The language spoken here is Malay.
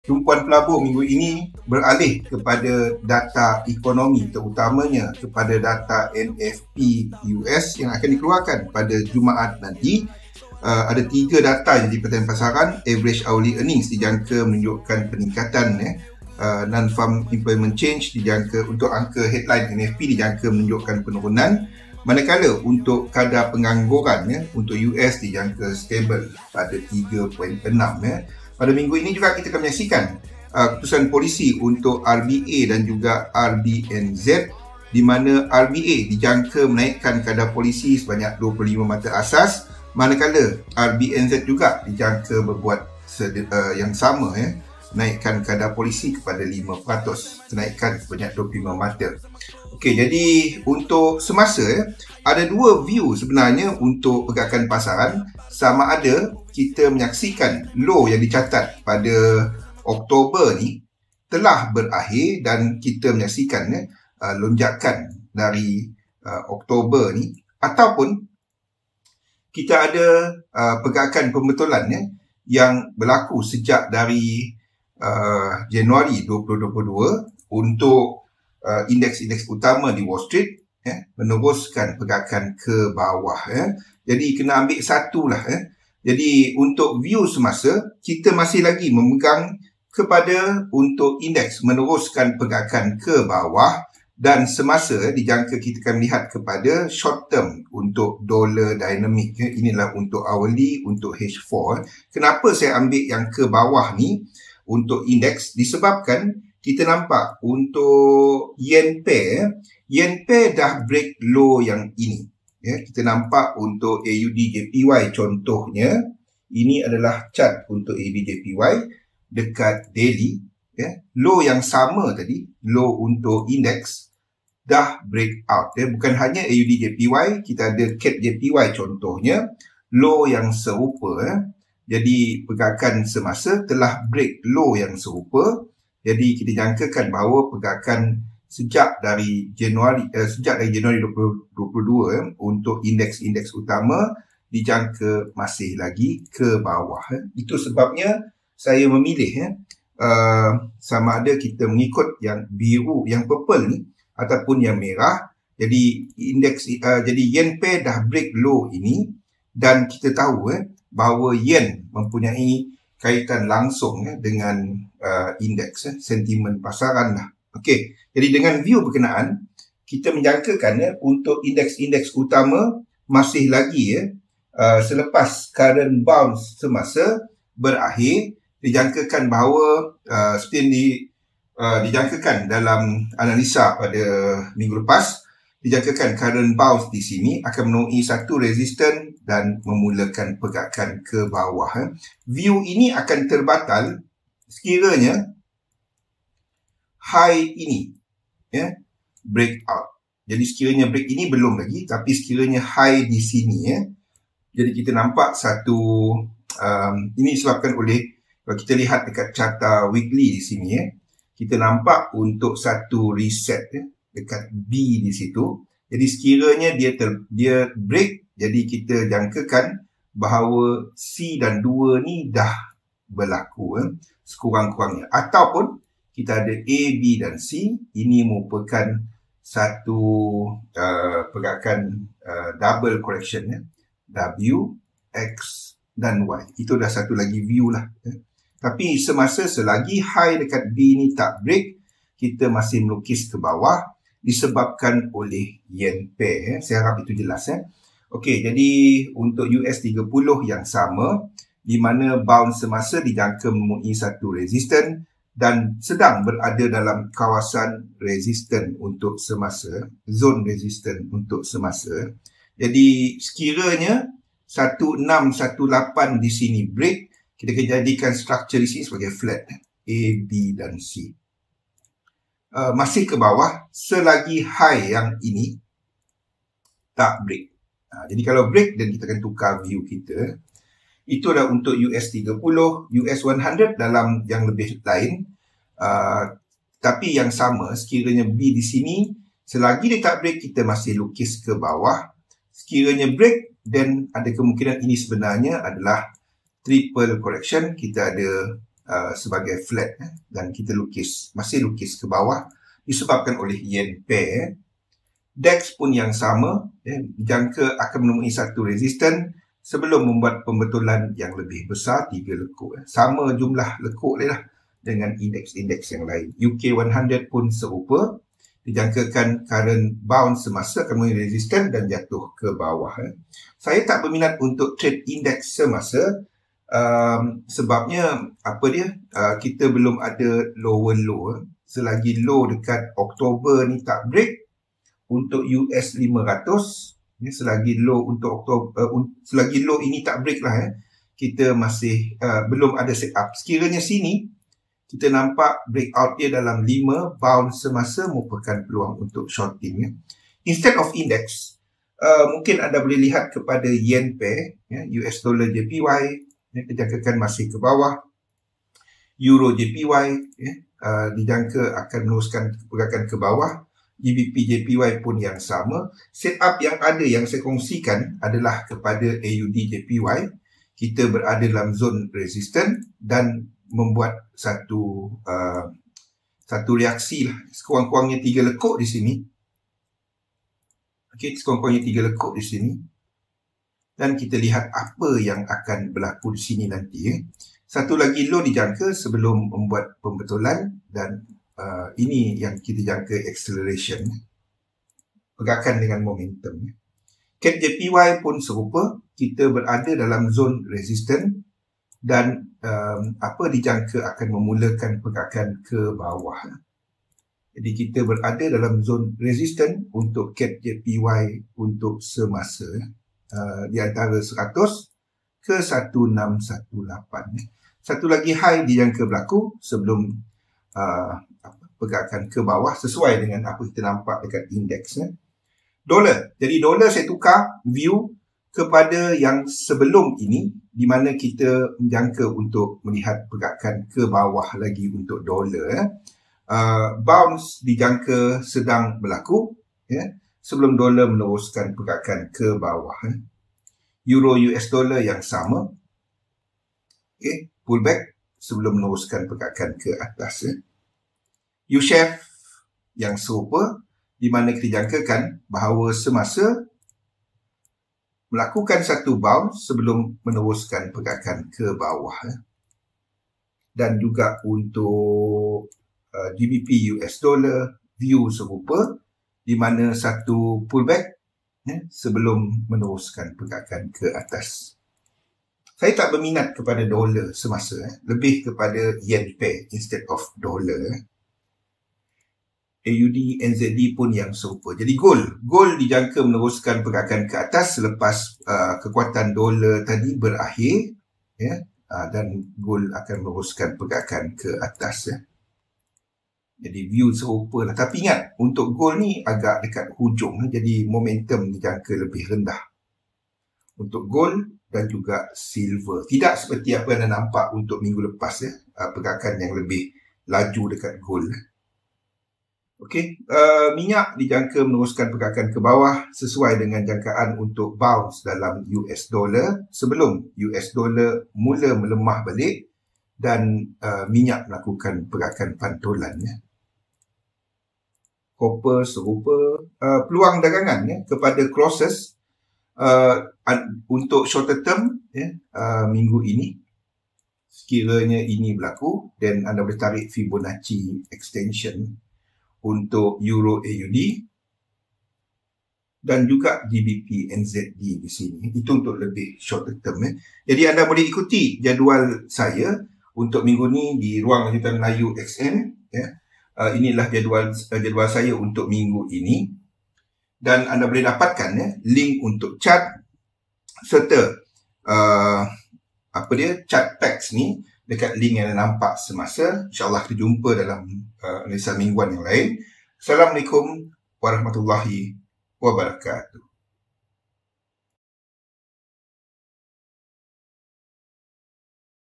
Tumpuan pelabur minggu ini beralih kepada data ekonomi, terutamanya kepada data NFP US yang akan dikeluarkan pada Jumaat nanti. Ada 3 data yang dipatakan pasaran. Average hourly earnings dijangka menunjukkan peningkatan, non-farm employment change dijangka untuk angka headline NFP dijangka menunjukkan penurunan, manakala untuk kadar pengangguran untuk US dijangka stable pada 3.6. Pada minggu ini juga kita akan menyaksikan keputusan polisi untuk RBA dan juga RBNZ, di mana RBA dijangka menaikkan kadar polisi sebanyak 25 mata asas, manakala RBNZ juga dijangka berbuat yang sama, naikkan kadar polisi kepada 5%, kenaikan sebanyak 25 mata. Okey, jadi untuk semasa ada 2 view sebenarnya untuk pergerakan pasaran. Sama ada kita menyaksikan low yang dicatat pada Oktober ni telah berakhir dan kita menyaksikan lonjakan dari Oktober ni, ataupun kita ada pergerakan pembetulan yang berlaku sejak dari Januari 2022 untuk indeks-indeks utama di Wall Street meneruskan pergerakan ke bawah. Jadi kena ambil satulah. Jadi untuk view semasa, kita masih lagi memegang kepada untuk indeks meneruskan pergerakan ke bawah, dan semasa dijangka kita akan melihat kepada short term untuk dollar dynamic. Inilah untuk hourly, untuk H4. Kenapa saya ambil yang ke bawah ni untuk indeks? Disebabkan kita nampak untuk yen pair dah break low yang ini. Kita nampak untuk AUD JPY contohnya, ini adalah chart untuk AUD JPY dekat daily. Low yang sama tadi, low untuk indeks dah break out. Bukan hanya AUD JPY, kita ada CAD JPY contohnya, low yang serupa. Jadi pergerakan semasa telah break low yang serupa. Jadi kita jangkakan bahawa pergerakan sejak dari Januari 2022 untuk indeks-indeks utama dijangka masih lagi ke bawah. Itu sebabnya saya memilih sama ada kita mengikut yang biru, yang purple ni, ataupun yang merah. Jadi indeks jadi yen pair dah break low ini, dan kita tahu bahawa yen mempunyai kaitan langsung dengan indeks, sentimen pasaran lah. Okey, jadi dengan view berkenaan, kita menjangkakan untuk indeks-indeks utama masih lagi selepas current bounce semasa berakhir, dijangkakan bahawa seperti dijangkakan dalam analisa pada minggu lepas, dijangkakan current bounce di sini akan menemui satu resisten dan memulakan pergerakan ke bawah. View ini akan terbatal sekiranya high ini break out. Jadi sekiranya break ini belum lagi, tapi sekiranya high di sini jadi kita nampak satu ini disebabkan oleh, kalau kita lihat dekat carta weekly di sini kita nampak untuk satu reset dekat B di situ. Jadi sekiranya dia break, jadi kita jangkakan bahawa C dan 2 ni dah berlaku sekurang-kurangnya. Ataupun kita ada A, B dan C. Ini merupakan satu pergerakan double correction W, X dan Y. Itu dah satu lagi view lah. Tapi semasa selagi high dekat B ni tak break, kita masih melukis ke bawah disebabkan oleh yen pair. Saya harap itu jelas. Okey, jadi untuk US 30 yang sama, di mana bounce semasa dijangka menemui satu resisten dan sedang berada dalam kawasan resisten untuk semasa, zone resisten untuk semasa. Jadi sekiranya 1618 di sini break, kita akan jadikan structure di sini sebagai flat, A, B dan C. Masih ke bawah selagi high yang ini tak break. Jadi kalau break, dan kita akan tukar view kita. Itu dah untuk US 30, US 100 dalam yang lebih lain. Tapi yang sama, sekiranya B di sini, selagi dia tak break, kita masih lukis ke bawah. Sekiranya break, dan ada kemungkinan ini sebenarnya adalah triple correction. Kita ada sebagai flat dan kita masih lukis ke bawah disebabkan oleh yen pair. DAX pun yang sama, dijangka akan menemui satu resisten sebelum membuat pembetulan yang lebih besar, 3 lekuk. Sama jumlah lekuk lah dengan indeks-indeks yang lain. UK 100 pun serupa, dijangkakan current bounce semasa akan menemui resisten dan jatuh ke bawah. Saya tak berminat untuk trade indeks semasa, sebabnya kita belum ada lower low. Selagi low dekat Oktober ni tak break untuk US 500, selagi low untuk selagi low ini tak break lah, kita masih belum ada set up. Sekiranya sini kita nampak breakout dia dalam 5 bounce semasa merupakan peluang untuk shorting. Instead of index, mungkin anda boleh lihat kepada yen pair, US dollar JPY, dijangkakan masih ke bawah. Euro JPY dijangka akan meneruskan pergerakan ke bawah. GBP JPY pun yang sama. Setup yang ada yang saya kongsikan adalah kepada AUD JPY. Kita berada dalam zon resisten dan membuat satu reaksi lah. Sekurang-kurangnya 3 lekuk di sini. Okey, sekurang-kurangnya 3 lekuk di sini. Dan kita lihat apa yang akan berlaku di sini nanti. Satu lagi low dijangka sebelum membuat pembetulan dan ini yang kita jangka acceleration, pergerakan dengan momentum. CAD JPY pun serupa, kita berada dalam zon resisten dan dijangka akan memulakan pergerakan ke bawah. Jadi kita berada dalam zon resisten untuk CAD JPY untuk semasa di antara 100 ke 1618. Satu lagi high dijangka berlaku sebelum pergerakan ke bawah sesuai dengan apa kita nampak dekat indeks. Dolar. Jadi dolar saya tukar view kepada yang sebelum ini di mana kita menjangka untuk melihat pergerakan ke bawah lagi untuk dolar. Bounce dijangka sedang berlaku sebelum dolar meneruskan pergerakan ke bawah. Euro US dollar yang sama. Pullback sebelum meneruskan pergerakan ke atas. U-shave yang serupa di mana kita jangkakan bahawa semasa melakukan satu bounce sebelum meneruskan pergerakan ke bawah. Dan juga untuk GBP US dollar view serupa di mana satu pullback sebelum meneruskan pergerakan ke atas. Saya tak berminat kepada dolar semasa, lebih kepada yen pair instead of dollar. AUD, NZD pun yang serupa. Jadi gold dijangka meneruskan pergerakan ke atas selepas kekuatan dolar tadi berakhir, dan gold akan meneruskan pergerakan ke atas. Jadi view serupa lah. Tapi ingat, untuk gold ni agak dekat hujung, jadi momentum dijangka lebih rendah untuk gold dan juga silver. Tidak seperti apa yang anda nampak untuk minggu lepas, pergerakan yang lebih laju dekat gold. Okey, minyak dijangka meneruskan pergerakan ke bawah sesuai dengan jangkaan untuk bounce dalam US dollar sebelum US dollar mula melemah balik dan minyak melakukan pergerakan pantulan. Copper serupa, peluang dagangan kepada crosses untuk shorter term minggu ini. Sekiranya ini berlaku, dan anda boleh tarik Fibonacci extension untuk Euro AUD dan juga GBP NZD di sini. Itu untuk lebih short term. Jadi anda boleh ikuti jadual saya untuk minggu ni di Ruang Lanjutan Melayu XM. Inilah jadual saya untuk minggu ini. Dan anda boleh dapatkan link untuk chart serta chart text ni dekat link yang anda nampak semasa. InsyaAllah kita jumpa dalam analisa mingguan yang lain. Assalamualaikum warahmatullahi wabarakatuh.